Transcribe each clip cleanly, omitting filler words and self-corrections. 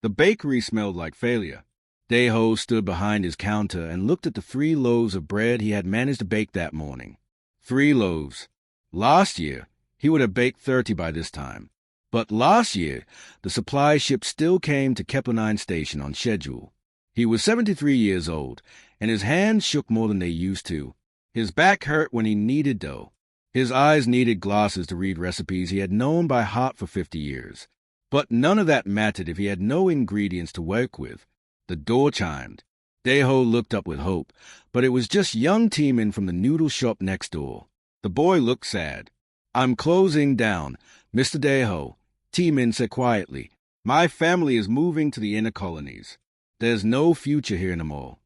The bakery smelled like failure. Dae-ho stood behind his counter and looked at the 3 loaves of bread he had managed to bake that morning. 3 loaves. Last year, he would have baked 30 by this time. But last year, the supply ship still came to Kepler-9 station on schedule. He was 73 years old, and his hands shook more than they used to. His back hurt when he kneaded dough. His eyes needed glasses to read recipes he had known by heart for 50 years. But none of that mattered if he had no ingredients to work with. The door chimed. Dae-ho looked up with hope, but it was just young T-Min from the noodle shop next door. The boy looked sad. "I'm closing down, Mr. Dae-ho," T-Min said quietly. "My family is moving to the inner colonies. There's no future here anymore."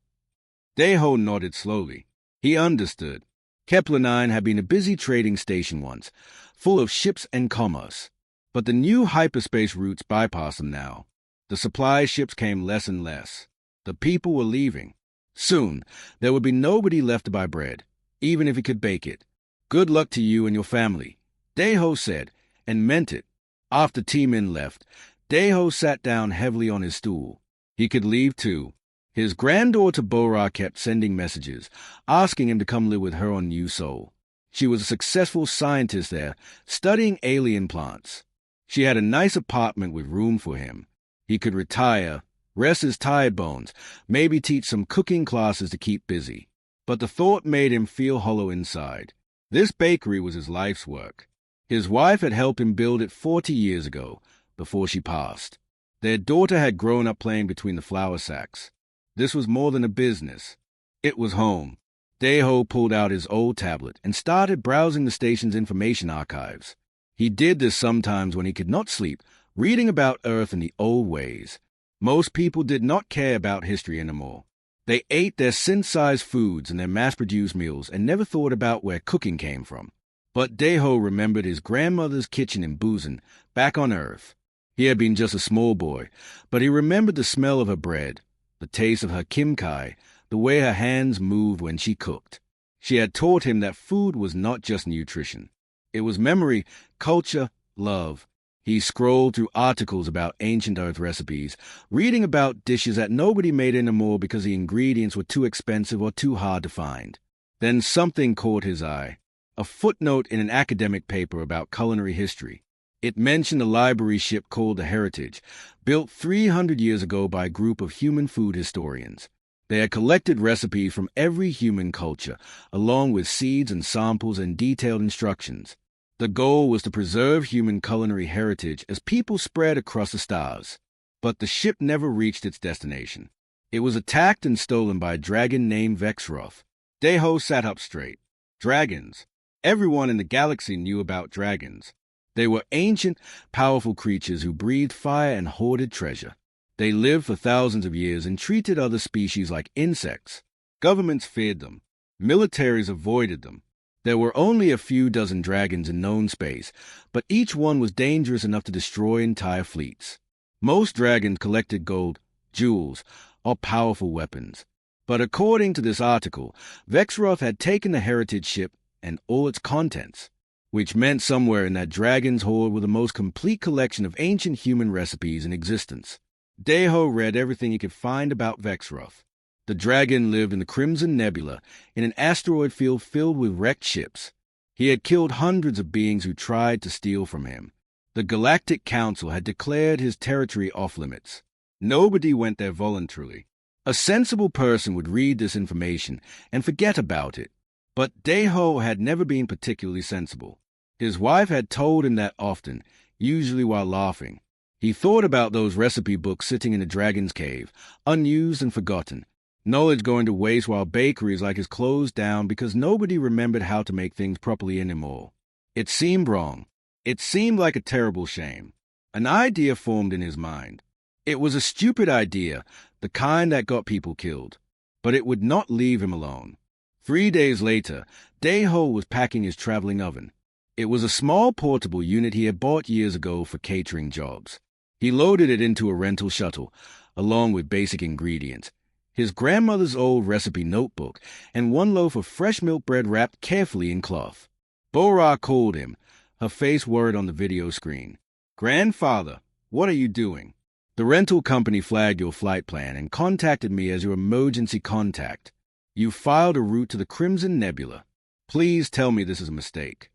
Dae-ho nodded slowly. He understood. Kepler-9 had been a busy trading station once, full of ships and commerce. But the new hyperspace routes bypassed them now. The supply ships came less and less. The people were leaving. Soon, there would be nobody left to buy bread, even if he could bake it. "Good luck to you and your family," Dae-ho said, and meant it. After T-Min left, Dae-ho sat down heavily on his stool. He could leave too. His granddaughter Bora kept sending messages, asking him to come live with her on New Sol. She was a successful scientist there, studying alien plants. She had a nice apartment with room for him. He could retire, rest his tired bones, maybe teach some cooking classes to keep busy. But the thought made him feel hollow inside. This bakery was his life's work. His wife had helped him build it 40 years ago, before she passed. Their daughter had grown up playing between the flour sacks. This was more than a business. It was home. Dae-ho pulled out his old tablet and started browsing the station's information archives. He did this sometimes when he could not sleep, reading about Earth in the old ways. Most people did not care about history anymore. They ate their synthesized foods and their mass-produced meals and never thought about where cooking came from. But Dae-ho remembered his grandmother's kitchen in Busan, back on Earth. He had been just a small boy, but he remembered the smell of her bread, the taste of her kimchi, the way her hands moved when she cooked. She had taught him that food was not just nutrition. It was memory, culture, love. He scrolled through articles about ancient Earth recipes, reading about dishes that nobody made anymore because the ingredients were too expensive or too hard to find. Then something caught his eye. A footnote in an academic paper about culinary history. It mentioned a library ship called the Heritage, built 300 years ago by a group of human food historians. They had collected recipes from every human culture, along with seeds and samples and detailed instructions. The goal was to preserve human culinary heritage as people spread across the stars. But the ship never reached its destination. It was attacked and stolen by a dragon named Vexroth. Dae-ho sat up straight. Dragons. Everyone in the galaxy knew about dragons. They were ancient, powerful creatures who breathed fire and hoarded treasure. They lived for thousands of years and treated other species like insects. Governments feared them. Militaries avoided them. There were only a few dozen dragons in known space, but each one was dangerous enough to destroy entire fleets. Most dragons collected gold, jewels, or powerful weapons. But according to this article, Vexroth had taken the heritage ship and all its contents, which meant somewhere in that dragon's hoard were the most complete collection of ancient human recipes in existence. Dae-ho read everything he could find about Vexroth. The dragon lived in the Crimson Nebula, in an asteroid field filled with wrecked ships. He had killed hundreds of beings who tried to steal from him. The Galactic Council had declared his territory off-limits. Nobody went there voluntarily. A sensible person would read this information and forget about it. But Dae-ho had never been particularly sensible. His wife had told him that often, usually while laughing. He thought about those recipe books sitting in the dragon's cave, unused and forgotten. Knowledge going to waste while bakeries like his closed down because nobody remembered how to make things properly anymore. It seemed wrong. It seemed like a terrible shame. An idea formed in his mind. It was a stupid idea, the kind that got people killed. But it would not leave him alone. 3 days later, Dae-ho was packing his traveling oven. It was a small portable unit he had bought years ago for catering jobs. He loaded it into a rental shuttle, along with basic ingredients. His grandmother's old recipe notebook, and 1 loaf of fresh milk bread wrapped carefully in cloth. Bora called him, her face worried on the video screen. "Grandfather, what are you doing?" The rental company flagged your flight plan and contacted me as your emergency contact. You filed a route to the Crimson Nebula. Please tell me this is a mistake."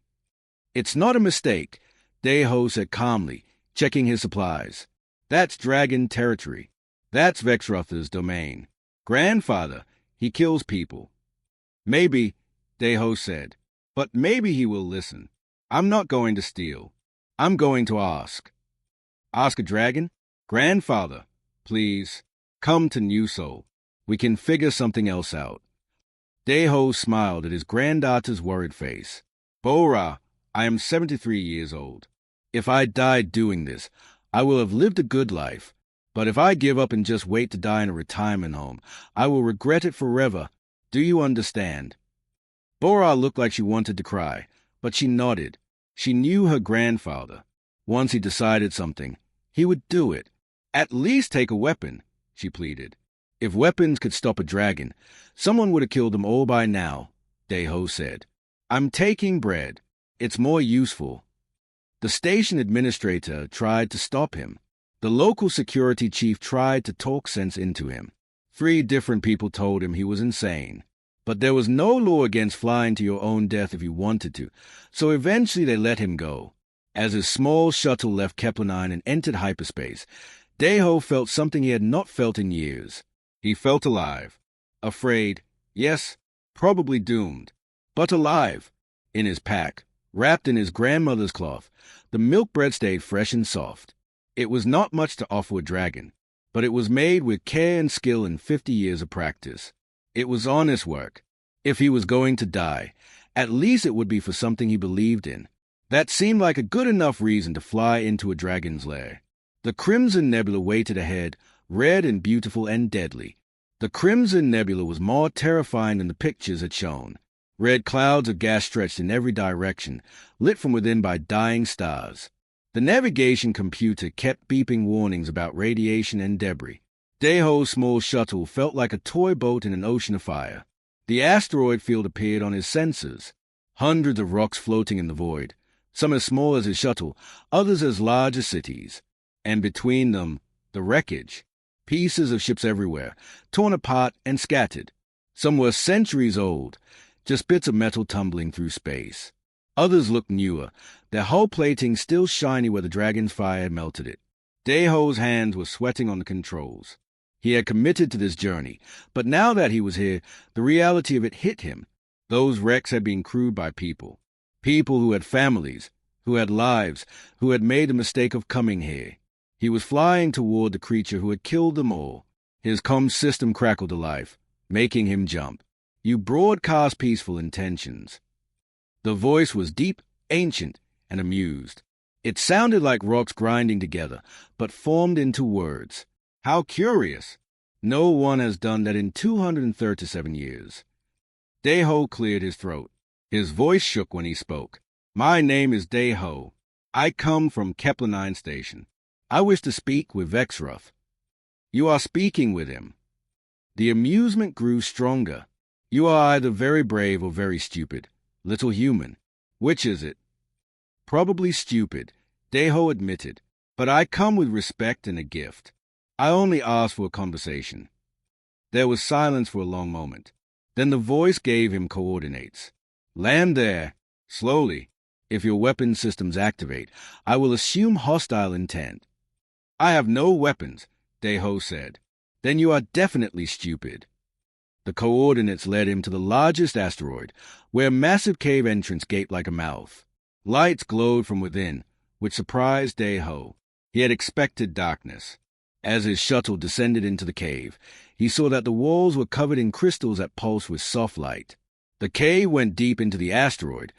"It's not a mistake," Deho said calmly, checking his supplies. "That's dragon territory. That's Vexrother's domain. Grandfather, he kills people." "Maybe," Deho said, "but maybe he will listen. I'm not going to steal. I'm going to ask." "Ask a dragon? Grandfather, please, come to New Soul. We can figure something else out." Deho smiled at his granddaughter's worried face. "Bora, I am 73 years old. If I died doing this, I will have lived a good life. But if I give up and just wait to die in a retirement home, I will regret it forever. Do you understand?" Bora looked like she wanted to cry, but she nodded. She knew her grandfather. Once he decided something, he would do it. "At least take a weapon," she pleaded. "If weapons could stop a dragon, someone would have killed them all by now," Deho said. "I'm taking bread. It's more useful." The station administrator tried to stop him. The local security chief tried to talk sense into him. 3 different people told him he was insane. But there was no law against flying to your own death if you wanted to, so eventually they let him go. As his small shuttle left Kepler-9 and entered hyperspace, Deho felt something he had not felt in years. He felt alive. Afraid, yes, probably doomed, but alive. In his pack, wrapped in his grandmother's cloth, the milk bread stayed fresh and soft. It was not much to offer a dragon, but it was made with care and skill and 50 years of practice. It was honest work. If he was going to die, at least it would be for something he believed in. That seemed like a good enough reason to fly into a dragon's lair. The Crimson Nebula waited ahead, red and beautiful and deadly. The Crimson Nebula was more terrifying than the pictures had shown. Red clouds of gas stretched in every direction, lit from within by dying stars. The navigation computer kept beeping warnings about radiation and debris. Deho's small shuttle felt like a toy boat in an ocean of fire. The asteroid field appeared on his sensors. Hundreds of rocks floating in the void, some as small as his shuttle, others as large as cities. And between them, the wreckage. Pieces of ships everywhere, torn apart and scattered. Some were centuries old, just bits of metal tumbling through space. Others looked newer, their hull plating still shiny where the dragon's fire had melted it. Deho's hands were sweating on the controls. He had committed to this journey, but now that he was here, the reality of it hit him. Those wrecks had been crewed by people. People who had families, who had lives, who had made the mistake of coming here. He was flying toward the creature who had killed them all. His comm system crackled to life, making him jump. "You broadcast peaceful intentions." The voice was deep, ancient, and amused. It sounded like rocks grinding together, but formed into words. How curious! No one has done that in 237 years. Deho cleared his throat. His voice shook when he spoke. "My name is Deho. I come from Kepler-9 station. I wish to speak with Vexroth." "You are speaking with him." The amusement grew stronger. "You are either very brave or very stupid. Little human. Which is it?" "Probably stupid," Deho admitted. "But I come with respect and a gift. I only ask for a conversation." There was silence for a long moment. Then the voice gave him coordinates. "Land there. Slowly. If your weapon systems activate, I will assume hostile intent." "I have no weapons," Deho said. "Then you are definitely stupid." The coordinates led him to the largest asteroid, where a massive cave entrance gaped like a mouth. Lights glowed from within, which surprised Deho. He had expected darkness. As his shuttle descended into the cave, he saw that the walls were covered in crystals that pulsed with soft light. The cave went deep into the asteroid,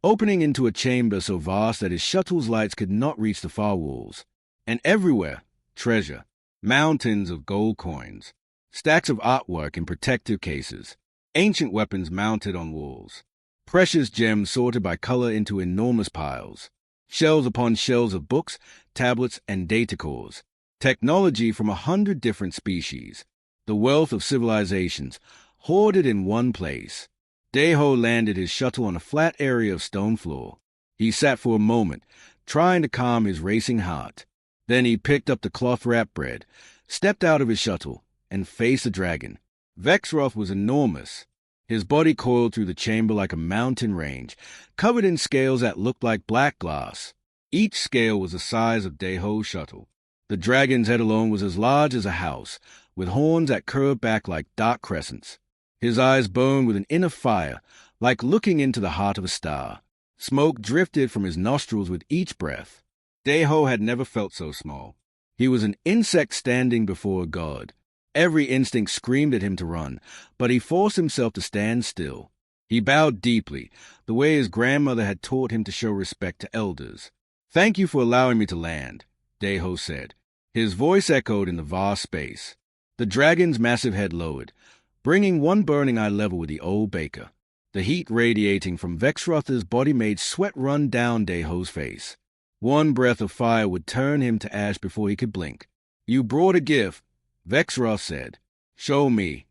opening into a chamber so vast that his shuttle's lights could not reach the far walls. And everywhere, treasure, mountains of gold coins, stacks of artwork in protective cases, ancient weapons mounted on walls, precious gems sorted by color into enormous piles, shelves upon shelves of books, tablets, and data cores, technology from 100 different species, the wealth of civilizations, hoarded in one place. Deho landed his shuttle on a flat area of stone floor. He sat for a moment, trying to calm his racing heart. Then he picked up the cloth-wrapped bread, stepped out of his shuttle, and faced the dragon. Vexroth was enormous. His body coiled through the chamber like a mountain range, covered in scales that looked like black glass. Each scale was the size of Deho's shuttle. The dragon's head alone was as large as a house, with horns that curved back like dark crescents. His eyes burned with an inner fire, like looking into the heart of a star. Smoke drifted from his nostrils with each breath. Deho had never felt so small. He was an insect standing before a god. Every instinct screamed at him to run, but he forced himself to stand still. He bowed deeply, the way his grandmother had taught him to show respect to elders. "Thank you for allowing me to land," Deho said. His voice echoed in the vast space. The dragon's massive head lowered, bringing one burning eye level with the old baker. The heat radiating from Vexroth's body made sweat run down Deho's face. One breath of fire would turn him to ash before he could blink. "You brought a gift," Vexroth said. "Show me."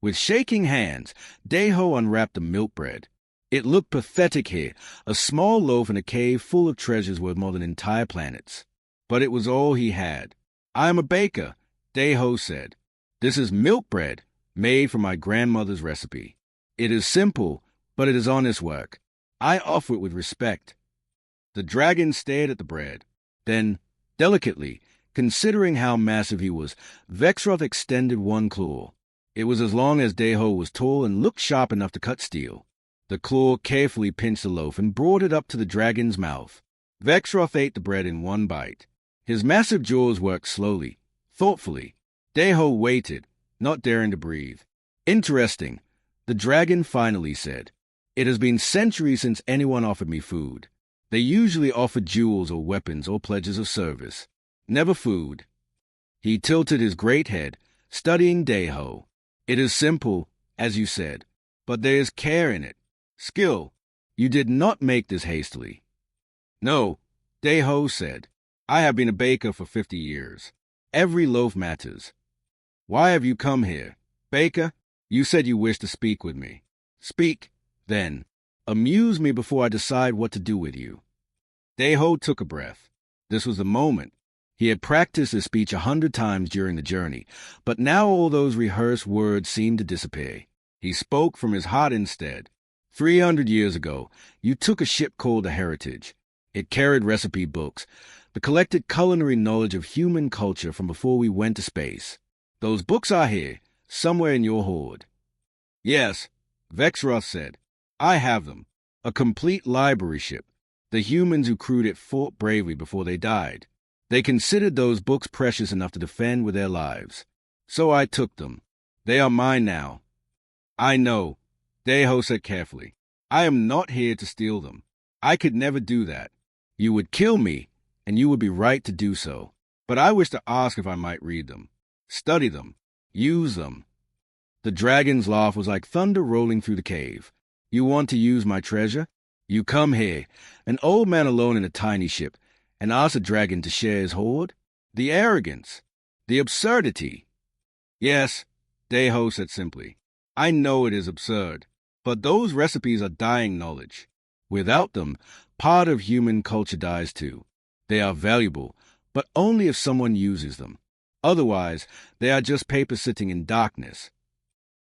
With shaking hands, Deho unwrapped the milk bread. It looked pathetic here, a small loaf in a cave full of treasures worth more than entire planets. But it was all he had. "I am a baker," Deho said. "This is milk bread, made from my grandmother's recipe. It is simple, but it is honest work. I offer it with respect." The dragon stared at the bread. Then, delicately, considering how massive he was, Vexroth extended one claw. It was as long as Deho was tall and looked sharp enough to cut steel. The claw carefully pinched the loaf and brought it up to the dragon's mouth. Vexroth ate the bread in one bite. His massive jaws worked slowly, thoughtfully. Deho waited, not daring to breathe. "Interesting," the dragon finally said. "It has been centuries since anyone offered me food. They usually offered jewels or weapons or pledges of service. Never food." He tilted his great head, studying Deho. "It is simple, as you said, but there is care in it. Skill. You did not make this hastily." "No," Deho said. "I have been a baker for 50 years. Every loaf matters. Why have you come here? Baker, you said you wished to speak with me. Speak, then. Amuse me before I decide what to do with you." Deho took a breath. This was the moment. He had practiced his speech 100 times during the journey, but now all those rehearsed words seemed to disappear. He spoke from his heart instead. 300 years ago, you took a ship called the Heritage. It carried recipe books, the collected culinary knowledge of human culture from before we went to space. Those books are here, somewhere in your hoard. "Yes," Vexroth said. "I have them. A complete library ship. The humans who crewed it fought bravely before they died. They considered those books precious enough to defend with their lives. So I took them. They are mine now." "I know," Deho said carefully. "I am not here to steal them. I could never do that. You would kill me, and you would be right to do so. But I wish to ask if I might read them, study them, use them." The dragon's laugh was like thunder rolling through the cave. "You want to use my treasure? You come here, an old man alone in a tiny ship, and ask a dragon to share his hoard? The arrogance! The absurdity!" "Yes," Deho said simply. "I know it is absurd, but those recipes are dying knowledge. Without them, part of human culture dies too. They are valuable, but only if someone uses them. Otherwise, they are just paper sitting in darkness."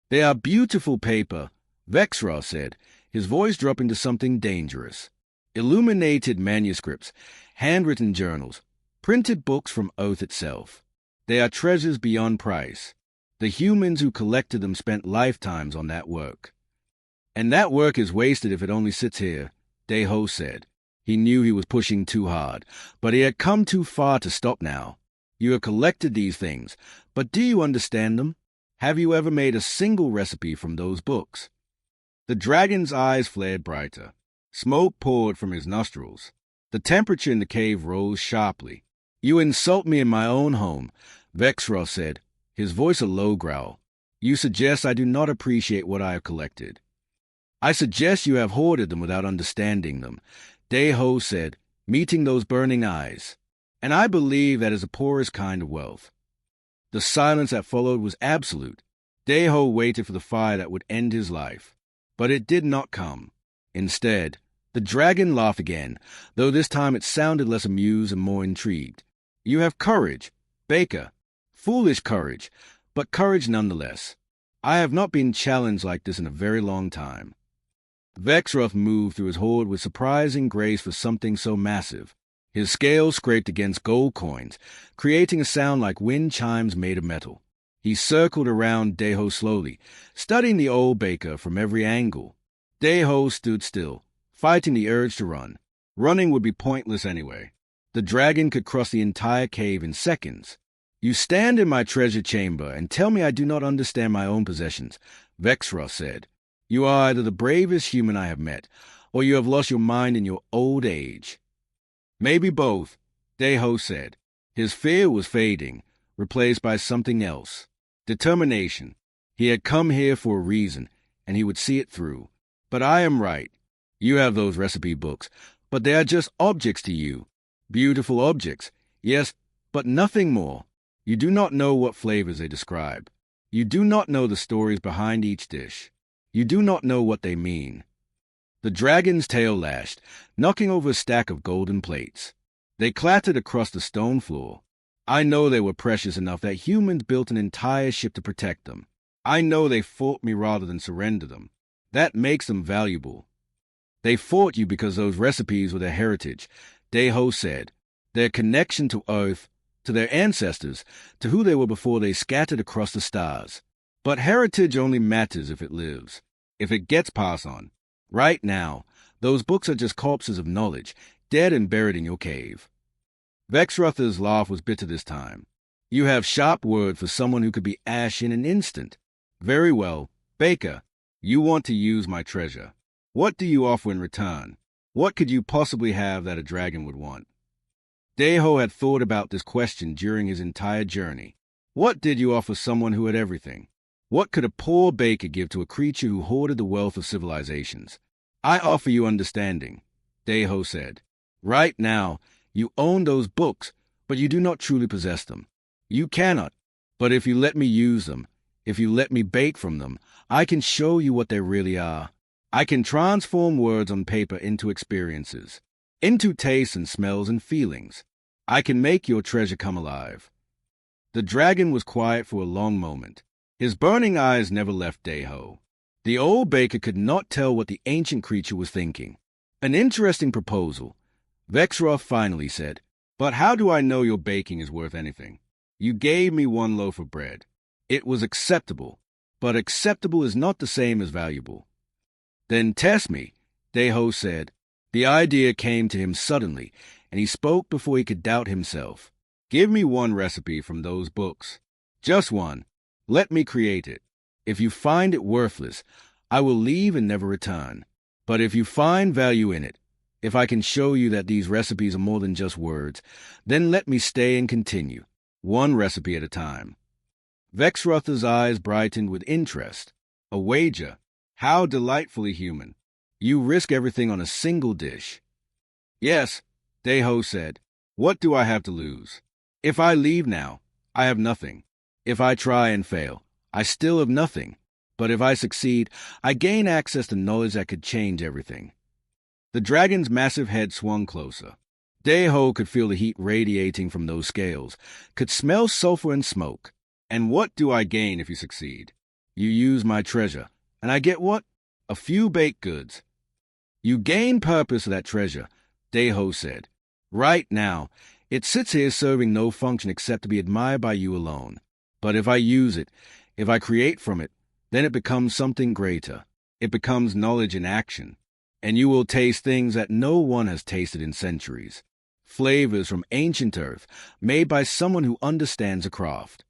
"They are beautiful paper," Vexroth said, his voice dropping to something dangerous. "Illuminated manuscripts, handwritten journals, printed books from Earth itself. They are treasures beyond price. The humans who collected them spent lifetimes on that work." "And that work is wasted if it only sits here," Deho said. He knew he was pushing too hard, but he had come too far to stop now. "You have collected these things, but do you understand them? Have you ever made a single recipe from those books?" The dragon's eyes flared brighter. Smoke poured from his nostrils. The temperature in the cave rose sharply. "You insult me in my own home," Vexroth said, his voice a low growl. "You suggest I do not appreciate what I have collected." "I suggest you have hoarded them without understanding them," Deho said, meeting those burning eyes. "And I believe that is the poorest kind of wealth." The silence that followed was absolute. Deho waited for the fire that would end his life. But it did not come. Instead, the dragon laughed again, though this time it sounded less amused and more intrigued. You have courage, Baker. Foolish courage, but courage nonetheless. I have not been challenged like this in a very long time. Vexroth moved through his hoard with surprising grace for something so massive. His scales scraped against gold coins, creating a sound like wind chimes made of metal. He circled around Deho slowly, studying the old baker from every angle. Deho stood still, fighting the urge to run. Running would be pointless anyway. The dragon could cross the entire cave in seconds. You stand in my treasure chamber and tell me I do not understand my own possessions, Vexroth said. You are either the bravest human I have met, or you have lost your mind in your old age. Maybe both, Deho said. His fear was fading, replaced by something else. Determination. He had come here for a reason, and he would see it through. But I am right. You have those recipe books, but they are just objects to you. Beautiful objects, yes, but nothing more. You do not know what flavors they describe. You do not know the stories behind each dish. You do not know what they mean. The dragon's tail lashed, knocking over a stack of golden plates. They clattered across the stone floor. I know they were precious enough that humans built an entire ship to protect them. I know they fought me rather than surrender them. That makes them valuable. They fought you because those recipes were their heritage, Deho said. Their connection to Earth, to their ancestors, to who they were before they scattered across the stars. But heritage only matters if it lives, if it gets passed on. Right now, those books are just corpses of knowledge, dead and buried in your cave. Vexroth's laugh was bitter this time. You have sharp word for someone who could be ash in an instant. Very well, Baker, you want to use my treasure. What do you offer in return? What could you possibly have that a dragon would want? Deho had thought about this question during his entire journey. What did you offer someone who had everything? What could a poor baker give to a creature who hoarded the wealth of civilizations? I offer you understanding, Deho said. Right now, you own those books, but you do not truly possess them. You cannot, but if you let me use them, if you let me bake from them, I can show you what they really are. I can transform words on paper into experiences, into tastes and smells and feelings. I can make your treasure come alive. The dragon was quiet for a long moment. His burning eyes never left Deho. The old baker could not tell what the ancient creature was thinking. An interesting proposal, Vexroth finally said. But how do I know your baking is worth anything? You gave me one loaf of bread. It was acceptable, but acceptable is not the same as valuable. Then test me, Deho said. The idea came to him suddenly, and he spoke before he could doubt himself. Give me one recipe from those books. Just one. Let me create it. If you find it worthless, I will leave and never return. But if you find value in it, if I can show you that these recipes are more than just words, then let me stay and continue, one recipe at a time. Vexroth's eyes brightened with interest. A wager. How delightfully human. You risk everything on a single dish. Yes, Deho said. What do I have to lose? If I leave now, I have nothing. If I try and fail, I still have nothing. But if I succeed, I gain access to knowledge that could change everything. The dragon's massive head swung closer. Deho could feel the heat radiating from those scales, could smell sulfur and smoke. And what do I gain if you succeed? You use my treasure, and I get what? A few baked goods. You gain purpose of that treasure, Deho said. Right now, it sits here serving no function except to be admired by you alone. But if I use it, if I create from it, then it becomes something greater. It becomes knowledge in action. And you will taste things that no one has tasted in centuries. Flavors from ancient Earth, made by someone who understands a craft.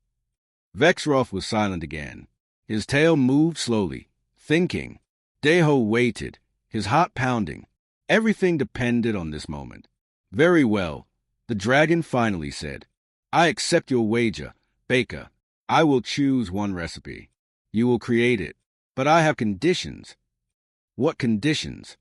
Vexroth was silent again. His tail moved slowly, thinking. Deho waited, his heart pounding. Everything depended on this moment. Very well, the dragon finally said. I accept your wager, Baker. I will choose one recipe. You will create it. But I have conditions. What conditions?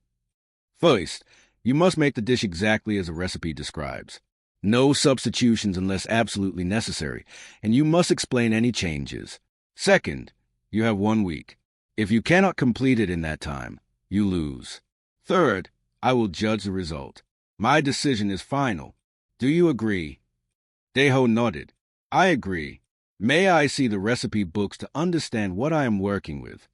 First, you must make the dish exactly as the recipe describes. No substitutions unless absolutely necessary, and you must explain any changes. Second, you have 1 week. If you cannot complete it in that time, you lose. Third, I will judge the result. My decision is final. Do you agree? Deho nodded. I agree. May I see the recipe books to understand what I am working with?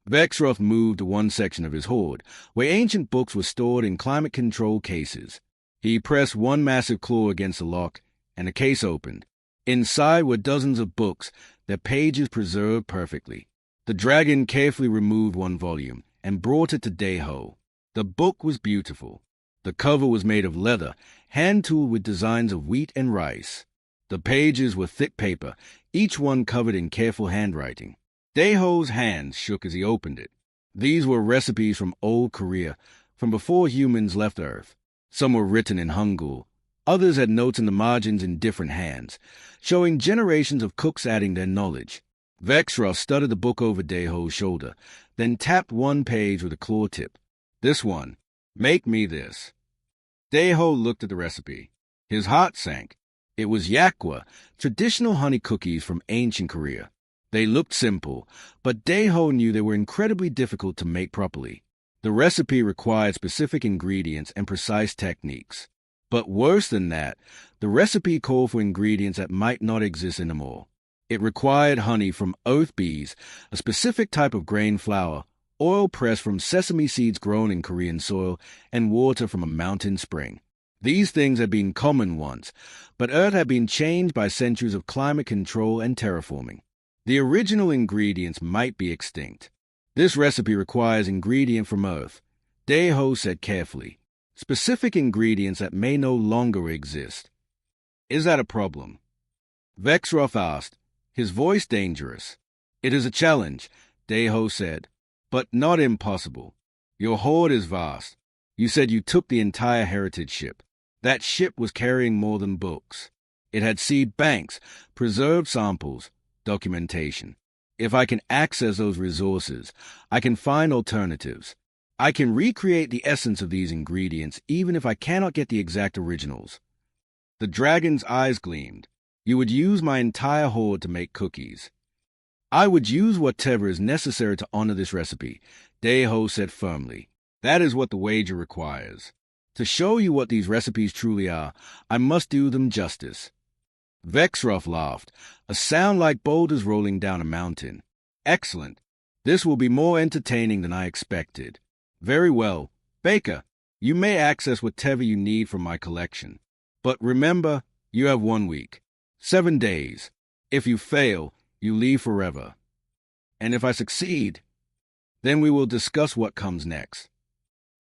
Vexroth moved to one section of his hoard, where ancient books were stored in climate-controlled cases. He pressed one massive claw against the lock, and the case opened. Inside were dozens of books, their pages preserved perfectly. The dragon carefully removed one volume and brought it to Deho. The book was beautiful. The cover was made of leather, hand-tooled with designs of wheat and rice. The pages were thick paper, each one covered in careful handwriting. Deho's hands shook as he opened it. These were recipes from old Korea, from before humans left Earth. Some were written in Hangul. Others had notes in the margins in different hands, showing generations of cooks adding their knowledge. Vexroth studied the book over Deho's shoulder, then tapped one page with a claw tip. This one. Make me this. Deho looked at the recipe. His heart sank. It was yakwa, traditional honey cookies from ancient Korea. They looked simple, but Deho knew they were incredibly difficult to make properly. The recipe required specific ingredients and precise techniques. But worse than that, the recipe called for ingredients that might not exist anymore. It required honey from earth bees, a specific type of grain flour, oil pressed from sesame seeds grown in Korean soil, and water from a mountain spring. These things had been common once, but Earth had been changed by centuries of climate control and terraforming. The original ingredients might be extinct. This recipe requires ingredient from Earth, Deho said carefully. Specific ingredients that may no longer exist. Is that a problem? Vexroth asked, his voice dangerous. It is a challenge, Deho said, but not impossible. Your hoard is vast. You said you took the entire heritage ship. That ship was carrying more than books. It had seed banks, preserved samples, documentation. If I can access those resources, I can find alternatives. I can recreate the essence of these ingredients even if I cannot get the exact originals. The dragon's eyes gleamed. You would use my entire hoard to make cookies. I would use whatever is necessary to honor this recipe, Deho said firmly. That is what the wager requires. To show you what these recipes truly are, I must do them justice. Vexroth laughed, a sound like boulders rolling down a mountain. Excellent. This will be more entertaining than I expected. Very well. Baker, you may access whatever you need from my collection. But remember, you have 1 week. 7 days. If you fail, you leave forever. And if I succeed, then we will discuss what comes next.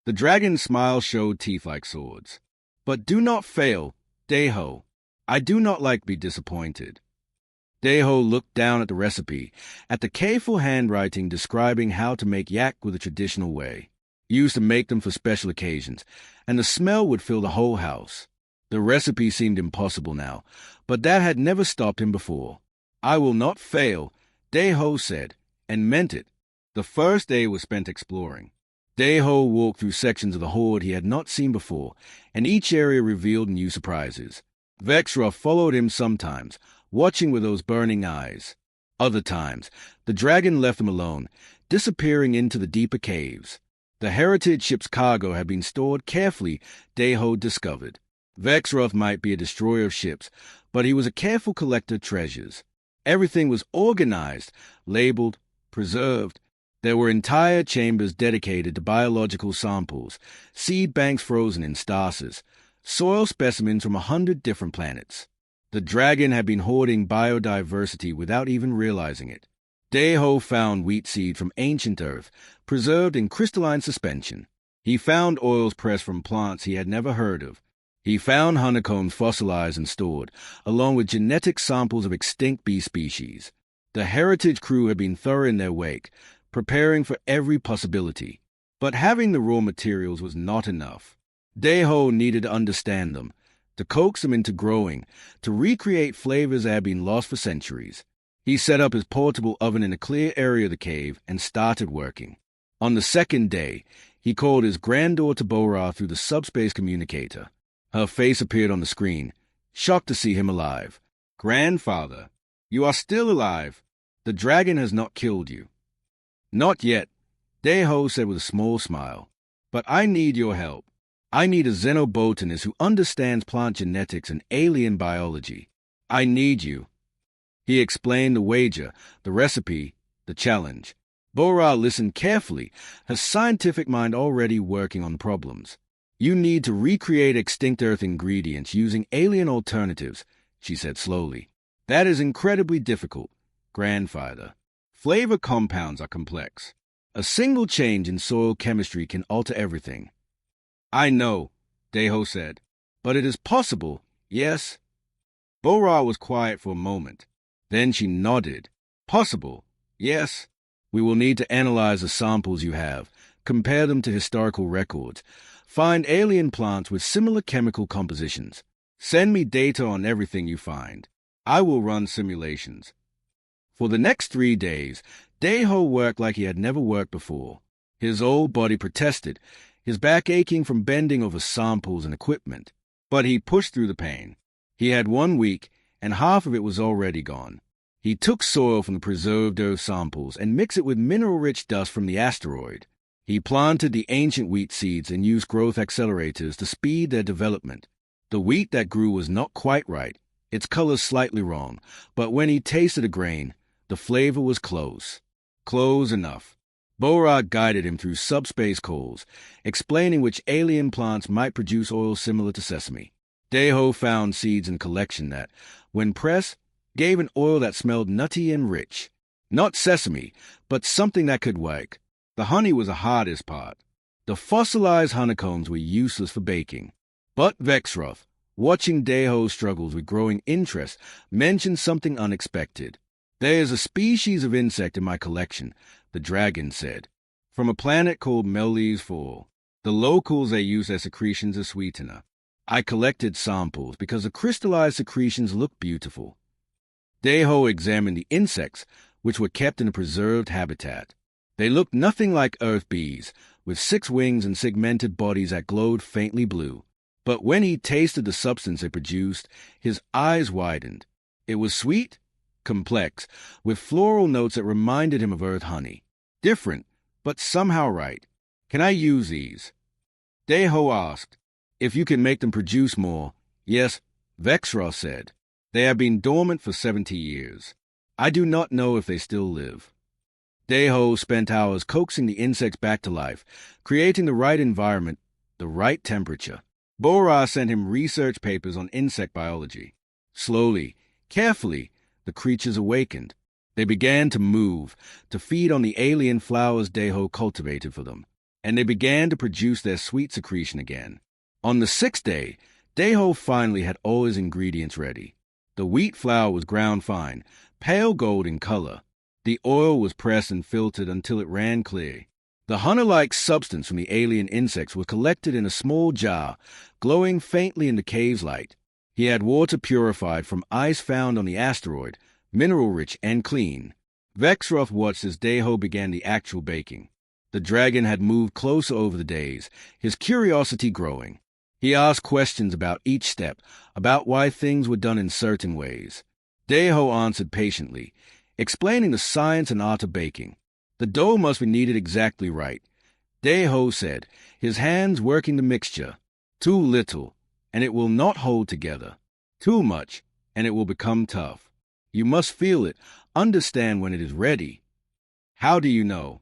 The dragon's smile showed teeth like swords. But do not fail, Deho. I do not like to be disappointed. Deho looked down at the recipe, at the careful handwriting describing how to make yak with a traditional way. He used to make them for special occasions, and the smell would fill the whole house. The recipe seemed impossible now, but that had never stopped him before. I will not fail, Deho said, and meant it. The first day was spent exploring. Deho walked through sections of the hoard he had not seen before, and each area revealed new surprises. Vexroth followed him sometimes, watching with those burning eyes. Other times, the dragon left him alone, disappearing into the deeper caves. The heritage ship's cargo had been stored carefully, Deho discovered. Vexroth might be a destroyer of ships, but he was a careful collector of treasures. Everything was organized, labeled, preserved. There were entire chambers dedicated to biological samples, seed banks frozen in stasis, soil specimens from 100 different planets. The dragon had been hoarding biodiversity without even realizing it. Deho found wheat seed from ancient Earth, preserved in crystalline suspension. He found oils pressed from plants he had never heard of. He found honeycombs fossilized and stored, along with genetic samples of extinct bee species. The heritage crew had been thorough in their wake, preparing for every possibility. But having the raw materials was not enough. Deho needed to understand them, to coax them into growing, to recreate flavors that had been lost for centuries. He set up his portable oven in a clear area of the cave and started working. On the second day, he called his granddaughter Bora through the subspace communicator. Her face appeared on the screen, shocked to see him alive. Grandfather, you are still alive. The dragon has not killed you. Not yet, Deho said with a small smile. But I need your help. I need a xenobotanist who understands plant genetics and alien biology. I need you. He explained the wager, the recipe, the challenge. Bora listened carefully, her scientific mind already working on problems. You need to recreate extinct Earth ingredients using alien alternatives, she said slowly. That is incredibly difficult, grandfather. Flavor compounds are complex. A single change in soil chemistry can alter everything. I know, Deho said, but it is possible, yes? Bora was quiet for a moment. Then she nodded. Possible, yes. We will need to analyze the samples you have, compare them to historical records, find alien plants with similar chemical compositions. Send me data on everything you find. I will run simulations. For the next 3 days, Deho worked like he had never worked before. His old body protested, his back aching from bending over samples and equipment. But he pushed through the pain. He had 1 week, and half of it was already gone. He took soil from the preserved Earth samples and mixed it with mineral-rich dust from the asteroid. He planted the ancient wheat seeds and used growth accelerators to speed their development. The wheat that grew was not quite right, its color slightly wrong, but when he tasted a grain, the flavor was close. Close enough. Bora guided him through subspace coals, explaining which alien plants might produce oil similar to sesame. Deho found seeds in a collection that, when pressed, gave an oil that smelled nutty and rich. Not sesame, but something that could work. The honey was the hardest part. The fossilized honeycombs were useless for baking. But Vexroth, watching Deho's struggles with growing interest, mentioned something unexpected. There is a species of insect in my collection, the dragon said, from a planet called Melli's Fall. The locals they use their secretions as sweetener. I collected samples because the crystallized secretions look beautiful. Deho examined the insects, which were kept in a preserved habitat. They looked nothing like Earth bees, with 6 wings and segmented bodies that glowed faintly blue. But when he tasted the substance they produced, his eyes widened. It was sweet, complex, with floral notes that reminded him of Earth honey. Different, but somehow right. Can I use these? Deho asked. If you can make them produce more. Yes, Vexroth said. They have been dormant for 70 years. I do not know if they still live. Deho spent hours coaxing the insects back to life, creating the right environment, the right temperature. Bora sent him research papers on insect biology. Slowly, carefully, the creatures awakened. They began to move, to feed on the alien flowers Deho cultivated for them, and they began to produce their sweet secretion again. On the 6th day, Deho finally had all his ingredients ready. The wheat flour was ground fine, pale gold in color. The oil was pressed and filtered until it ran clear. The honey-like substance from the alien insects was collected in a small jar, glowing faintly in the cave's light. He had water purified from ice found on the asteroid, mineral-rich and clean. Vexroth watched as Deho began the actual baking. The dragon had moved closer over the days, his curiosity growing. He asked questions about each step, about why things were done in certain ways. Deho answered patiently, explaining the science and art of baking. The dough must be kneaded exactly right. Deho said, his hands working the mixture. Too little, and it will not hold together. Too much, and it will become tough. You must feel it, understand when it is ready. How do you know?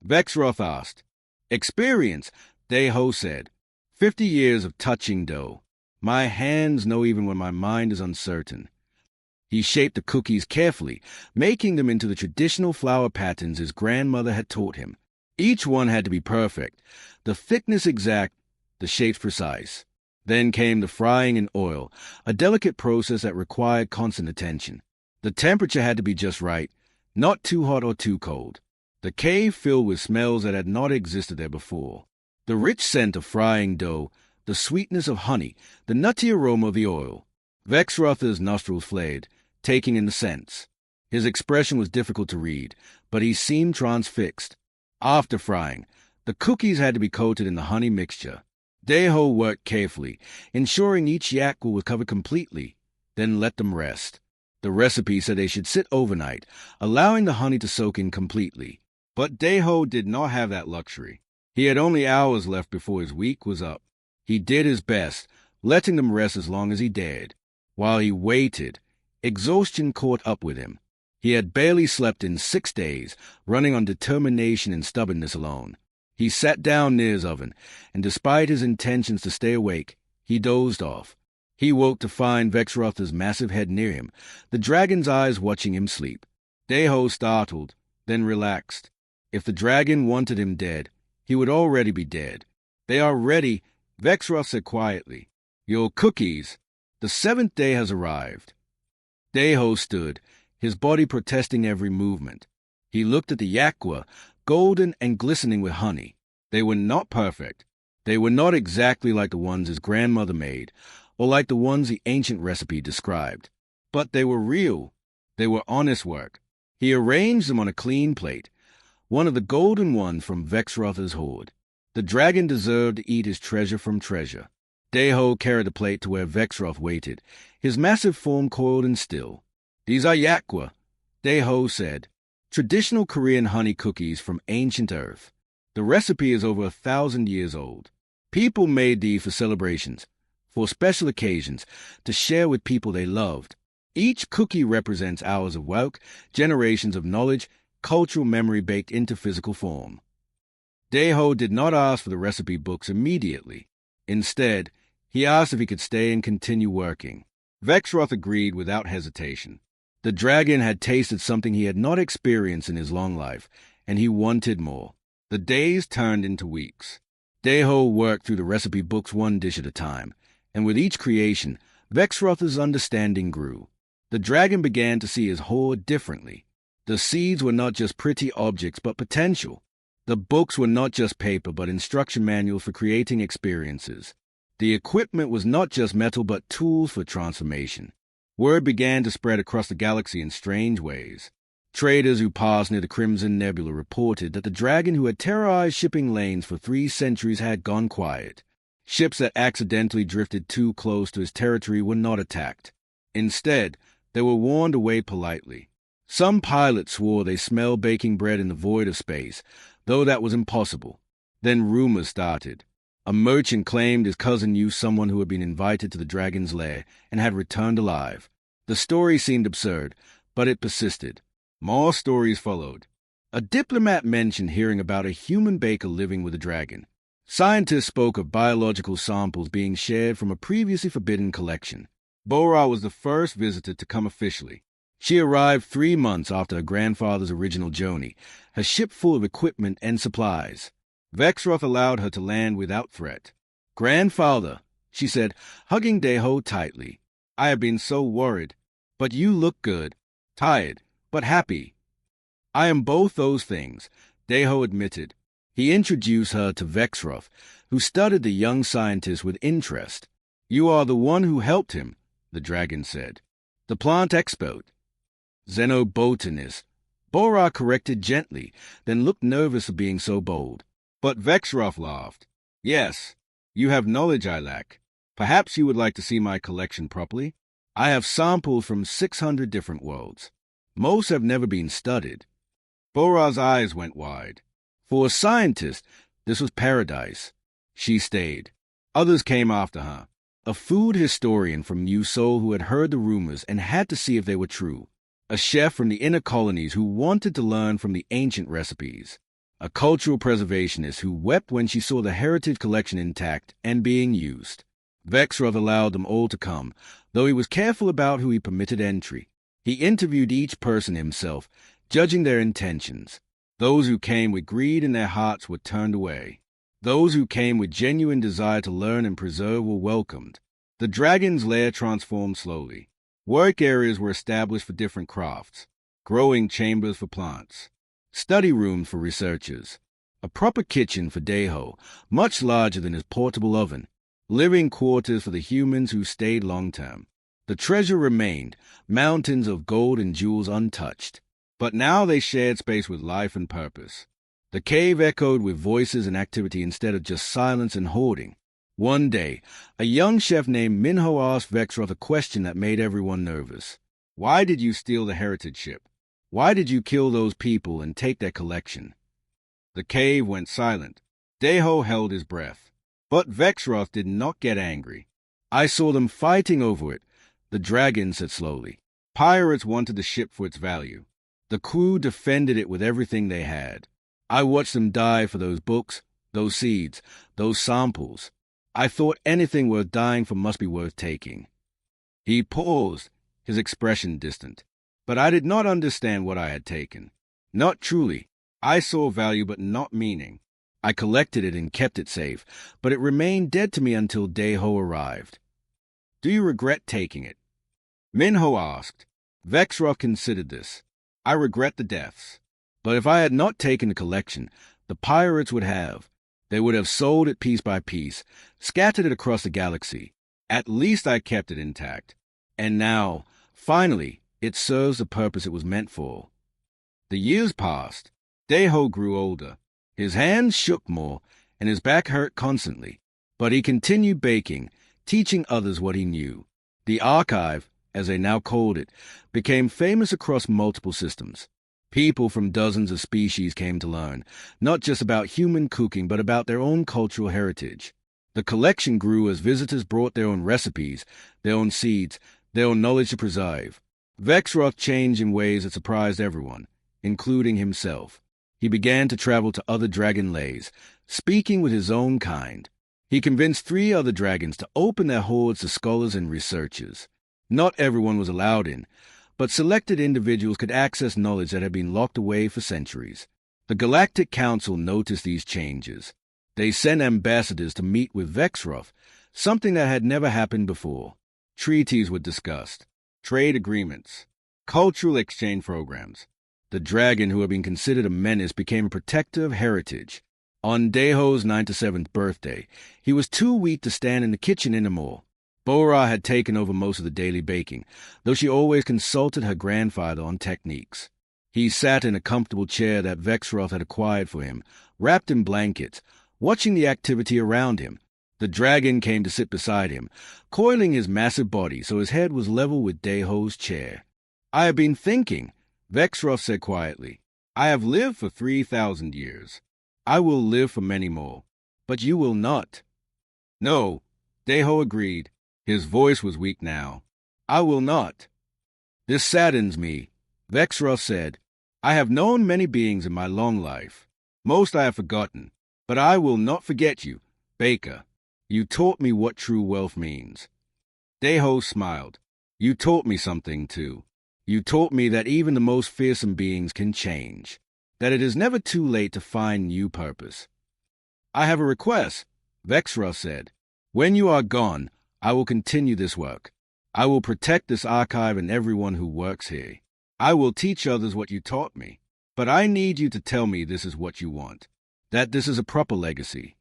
Vexroth asked. Experience, Deho said. 50 years of touching dough. My hands know even when my mind is uncertain. He shaped the cookies carefully, making them into the traditional flower patterns his grandmother had taught him. Each one had to be perfect, the thickness exact, the shapes precise. Then came the frying in oil, a delicate process that required constant attention. The temperature had to be just right, not too hot or too cold. The cave filled with smells that had not existed there before. The rich scent of frying dough, the sweetness of honey, the nutty aroma of the oil. Vexroth's nostrils flared, taking in the scents. His expression was difficult to read, but he seemed transfixed. After frying, the cookies had to be coated in the honey mixture. Deho worked carefully, ensuring each yak was covered completely, then let them rest. The recipe said they should sit overnight, allowing the honey to soak in completely. But Deho did not have that luxury. He had only hours left before his week was up. He did his best, letting them rest as long as he dared. While he waited, exhaustion caught up with him. He had barely slept in 6 days, running on determination and stubbornness alone. He sat down near his oven, and despite his intentions to stay awake, he dozed off. He woke to find Vexrotha's massive head near him, the dragon's eyes watching him sleep. Deho startled, then relaxed. If the dragon wanted him dead, he would already be dead. "They are ready," Vexroth said quietly. "Your cookies. The 7th day has arrived." Deho stood, his body protesting every movement. He looked at the yakwa, golden and glistening with honey. They were not perfect. They were not exactly like the ones his grandmother made, or like the ones the ancient recipe described. But they were real. They were honest work. He arranged them on a clean plate, one of the golden ones from Vexrotha's hoard. The dragon deserved to eat his treasure from treasure. Deho carried the plate to where Vexroth waited, his massive form coiled and still. "These are yakwa," Deho said. "Traditional Korean honey cookies from ancient Earth. The recipe is over 1,000 years old. People made these for celebrations, for special occasions, to share with people they loved. Each cookie represents hours of work, generations of knowledge, cultural memory baked into physical form." Deho did not ask for the recipe books immediately. Instead, he asked if he could stay and continue working. Vexroth agreed without hesitation. The dragon had tasted something he had not experienced in his long life, and he wanted more. The days turned into weeks. Deho worked through the recipe books one dish at a time, and with each creation, Vexrotha's understanding grew. The dragon began to see his hoard differently. The seeds were not just pretty objects, but potential. The books were not just paper, but instruction manuals for creating experiences. The equipment was not just metal, but tools for transformation. Word began to spread across the galaxy in strange ways. Traders who passed near the Crimson Nebula reported that the dragon who had terrorized shipping lanes for 3 centuries had gone quiet. Ships that accidentally drifted too close to his territory were not attacked. Instead, they were warned away politely. Some pilots swore they smelled baking bread in the void of space, though that was impossible. Then rumors started. A merchant claimed his cousin knew someone who had been invited to the dragon's lair and had returned alive. The story seemed absurd, but it persisted. More stories followed. A diplomat mentioned hearing about a human baker living with a dragon. Scientists spoke of biological samples being shared from a previously forbidden collection. Bora was the first visitor to come officially. She arrived 3 months after her grandfather's original journey, her ship full of equipment and supplies. Vexroth allowed her to land without threat. "Grandfather," she said, hugging Deho tightly, "I have been so worried. But you look good. Tired, but happy." "I am both those things," Deho admitted. He introduced her to Vexroth, who studied the young scientist with interest. "You are the one who helped him," the dragon said. "The plant expert." "Xenobotanist," Bora corrected gently, then looked nervous for being so bold. But Vexroth laughed. "Yes, you have knowledge I lack. Perhaps you would like to see my collection properly. I have samples from 600 different worlds. Most have never been studied." Bora's eyes went wide. For a scientist, this was paradise. She stayed. Others came after her. A food historian from New Seoul who had heard the rumors and had to see if they were true. A chef from the inner colonies who wanted to learn from the ancient recipes. A cultural preservationist who wept when she saw the heritage collection intact and being used. Vexroth allowed them all to come, though he was careful about who he permitted entry. He interviewed each person himself, judging their intentions. Those who came with greed in their hearts were turned away. Those who came with genuine desire to learn and preserve were welcomed. The dragon's lair transformed slowly. Work areas were established for different crafts, growing chambers for plants, study rooms for researchers, a proper kitchen for Deho, much larger than his portable oven, living quarters for the humans who stayed long-term. The treasure remained, mountains of gold and jewels untouched. But now they shared space with life and purpose. The cave echoed with voices and activity instead of just silence and hoarding. One day, a young chef named Minho asked Vexroth a question that made everyone nervous. "Why did you steal the heritage ship? Why did you kill those people and take their collection?" The cave went silent. Deho held his breath. But Vexroth did not get angry. I saw them fighting over it. The dragon said slowly. Pirates wanted the ship for its value. The crew defended it with everything they had. I watched them die for those books, those seeds, those samples. I thought anything worth dying for must be worth taking. He paused, his expression distant. But I did not understand what I had taken. Not truly. I saw value but not meaning. I collected it and kept it safe, but it remained dead to me until Dayho arrived. Do you regret taking it? Minho asked. Vexroth considered this. I regret the deaths. But if I had not taken the collection, the pirates would have. They would have sold it piece by piece, scattered it across the galaxy. At least I kept it intact. And now, finally, it serves the purpose it was meant for. The years passed. Dayho grew older. His hands shook more, and his back hurt constantly. But he continued baking, teaching others what he knew. The archive, as they now called it, became famous across multiple systems. People from dozens of species came to learn, not just about human cooking, but about their own cultural heritage. The collection grew as visitors brought their own recipes, their own seeds, their own knowledge to preserve. Vexroth changed in ways that surprised everyone, including himself. He began to travel to other dragon lays, speaking with his own kind. He convinced 3 other dragons to open their hoards to scholars and researchers. Not everyone was allowed in, but selected individuals could access knowledge that had been locked away for centuries. The Galactic Council noticed these changes. They sent ambassadors to meet with Vexroth, something that had never happened before. Treaties were discussed, trade agreements, cultural exchange programs. The dragon who had been considered a menace became a protector of heritage. On Dayho's 97th birthday, he was too weak to stand in the kitchen anymore. Bora had taken over most of the daily baking, though she always consulted her grandfather on techniques. He sat in a comfortable chair that Vexroth had acquired for him, wrapped in blankets, watching the activity around him. The dragon came to sit beside him, coiling his massive body so his head was level with Dayho's chair. I have been thinking, Vexroth said quietly. I have lived for 3,000 years. I will live for many more, but you will not. No, Dayho agreed. His voice was weak now. I will not. This saddens me, Vexroth said. I have known many beings in my long life. Most I have forgotten, but I will not forget you, Baker. You taught me what true wealth means. Dayho smiled. You taught me something, too. You taught me that even the most fearsome beings can change, that it is never too late to find new purpose. I have a request, Vexroth said. When you are gone, I will continue this work. I will protect this archive and everyone who works here. I will teach others what you taught me. But I need you to tell me this is what you want, that this is a proper legacy.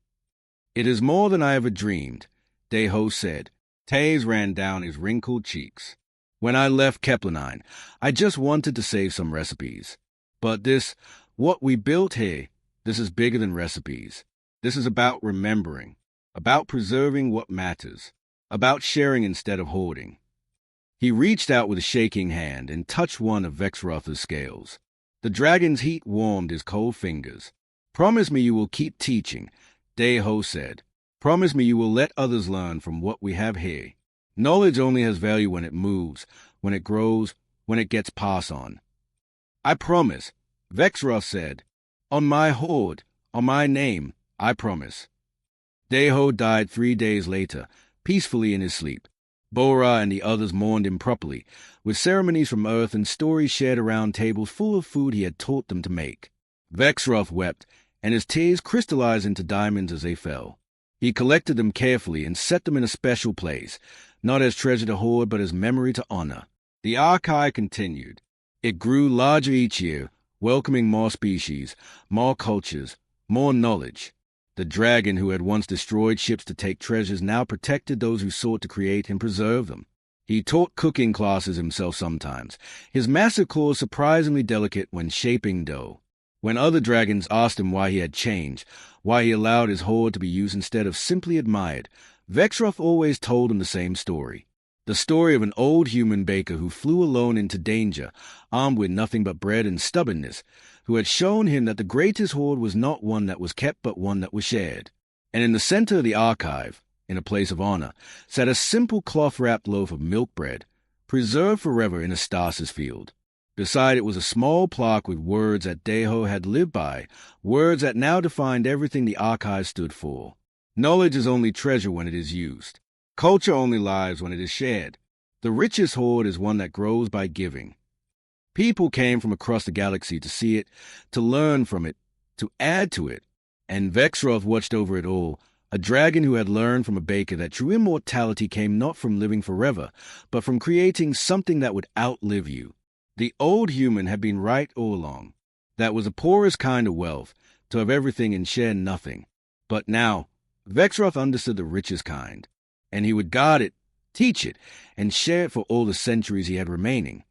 It is more than I ever dreamed, Dayho said. Tears ran down his wrinkled cheeks. When I left Kepler-9, I just wanted to save some recipes. But this, what we built here, this is bigger than recipes. This is about remembering, about preserving what matters, about sharing instead of hoarding. He reached out with a shaking hand and touched one of Vexroth's scales. The dragon's heat warmed his cold fingers. Promise me you will keep teaching, Dayho said. Promise me you will let others learn from what we have here. Knowledge only has value when it moves, when it grows, when it gets passed on. I promise, Vexroth said. On my Hoard, on my name, I promise. Dayho died 3 days later, peacefully in his sleep. Bora and the others mourned him properly, with ceremonies from Earth and stories shared around tables full of food he had taught them to make. Vexroth wept, and his tears crystallized into diamonds as they fell. He collected them carefully and set them in a special place, not as treasure to hoard but as memory to honor. The archive continued. It grew larger each year, welcoming more species, more cultures, more knowledge. The dragon who had once destroyed ships to take treasures now protected those who sought to create and preserve them. He taught cooking classes himself sometimes, his massive claws surprisingly delicate when shaping dough. When other dragons asked him why he had changed, why he allowed his hoard to be used instead of simply admired, Vexroth always told them the same story. The story of an old human baker who flew alone into danger, armed with nothing but bread and stubbornness, who had shown him that the greatest hoard was not one that was kept but one that was shared. And in the center of the archive, in a place of honor, sat a simple cloth-wrapped loaf of milk bread, preserved forever in a stasis field. Beside it was a small plaque with words that Deho had lived by, words that now defined everything the archive stood for. Knowledge is only treasure when it is used. Culture only lives when it is shared. The richest hoard is one that grows by giving. People came from across the galaxy to see it, to learn from it, to add to it. And Vexroth watched over it all, a dragon who had learned from a baker that true immortality came not from living forever, but from creating something that would outlive you. The old human had been right all along. That was the poorest kind of wealth, to have everything and share nothing. But now, Vexroth understood the richest kind, and he would guard it, teach it, and share it for all the centuries he had remaining.